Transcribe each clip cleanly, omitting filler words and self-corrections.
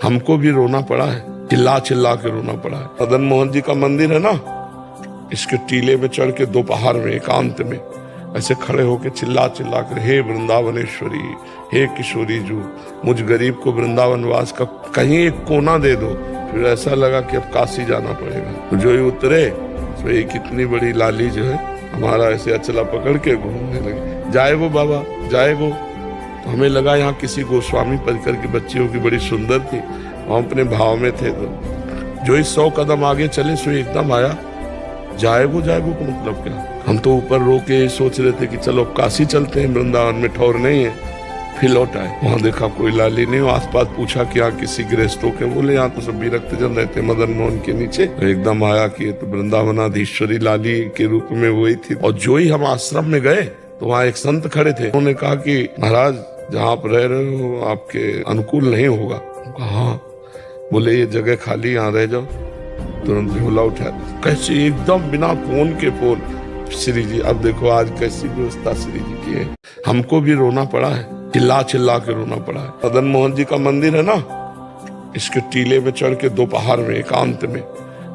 हमको भी रोना पड़ा है, चिल्ला चिल्ला के रोना पड़ा है। मदन मोहन जी का मंदिर है ना, इसके टीले में चढ़ के दोपहर में एकांत में ऐसे खड़े होके चिल्ला चिल्ला कर, हे वृंदावनेश्वरी, हे किशोरी जू, मुझ गरीब को वृंदावन वास का कहीं एक कोना दे दो। फिर ऐसा लगा कि अब काशी जाना पड़ेगा। जो ही उतरे तो एक इतनी बड़ी लाली जो है हमारा ऐसे अचला पकड़ के घूमने लगी, जाए वो बाबा जाए वो। तो हमें लगा यहाँ किसी गोस्वामी परिकर की बच्ची होगी, बड़ी सुंदर थी, हम अपने भाव में थे। तो जो ही 100 कदम आगे चले सो एकदम आया, जाएगो को मतलब क्या। हम तो ऊपर रो के सोच रहे थे कि चलो काशी चलते हैं, वृंदावन में ठौर नहीं है। फिर लौट आए, वहां देखा कोई लाली नहीं। आसपास पूछा कि यहाँ किसी गृहस्थों के, बोले यहाँ तो सब विरक्त जन रहते मदन मोहन के नीचे। तो एकदम आया कि ये तो वृंदावनाधीश्वरी लाली के रूप में वही थी। और जो ही हम आश्रम में गए तो वहाँ एक संत खड़े थे, उन्होंने कहा कि महाराज जहाँ आप रह रहे हो आपके अनुकूल नहीं होगा। हाँ, बोले ये जगह खाली, यहाँ रह जाओ। तुरंत झोला उठा, कैसे एकदम बिना फोन के फोन, श्री जी अब देखो आज कैसी व्यवस्था श्री जी की है। हमको भी रोना पड़ा है, चिल्ला चिल्ला के रोना पड़ा है। मदन मोहन जी का मंदिर है ना, इसके टीले में चढ़ के दोपहर में एकांत में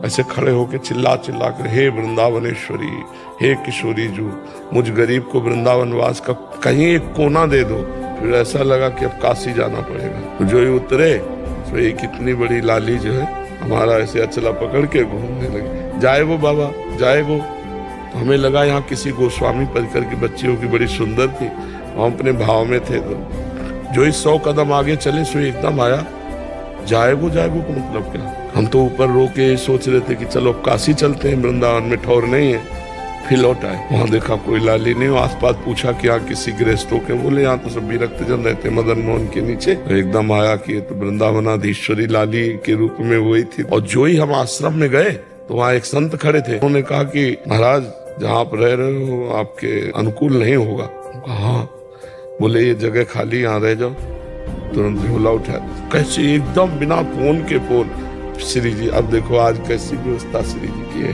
ऐसे खड़े होके चिल्ला चिल्ला कर, हे वृंदावनेश्वरी, हे किशोरी जू, मुझ गरीब को वृंदावन वास का कहीं एक कोना दे दो। फिर ऐसा लगा कि अब काशी जाना पड़ेगा। जो ही उतरे तो एक इतनी बड़ी लाली जो है हमारा ऐसे अचला पकड़ के घूमने लगी, जाए वो बाबा जाए वो। तो हमें लगा यहाँ किसी गोस्वामी परिकर की बच्ची होगी, बड़ी सुंदर थी, हम अपने भाव में थे। तो जो ही 100 कदम आगे चले सो एकदम आया, जाए को मतलब क्या। हम तो ऊपर रो के सोच रहे थे कि चलो काशी चलते हैं, वृंदावन में ठौर नहीं है। फिर लौट आए, वहां देखा कोई लाली नहीं। आसपास पूछा कि यहाँ किसी गृहस्थों के, बोले यहाँ तो सब विरक्त जन रहते मदन मोहन के नीचे। तो एकदम आया कि ये तो वृंदावनाधीश्वरी लाली के रूप में वही थी। और जो ही हम आश्रम में गए तो वहाँ एक संत खड़े थे, उन्होंने कहा कि महाराज जहाँ आप रह रहे हो आपके अनुकूल नहीं होगा। हाँ, बोले ये जगह खाली, यहाँ रह जाओ। तुरंत झोला उठा, कैसे एकदम बिना फोन के फोन, श्री जी अब देखो आज कैसी व्यवस्था श्री जी की है।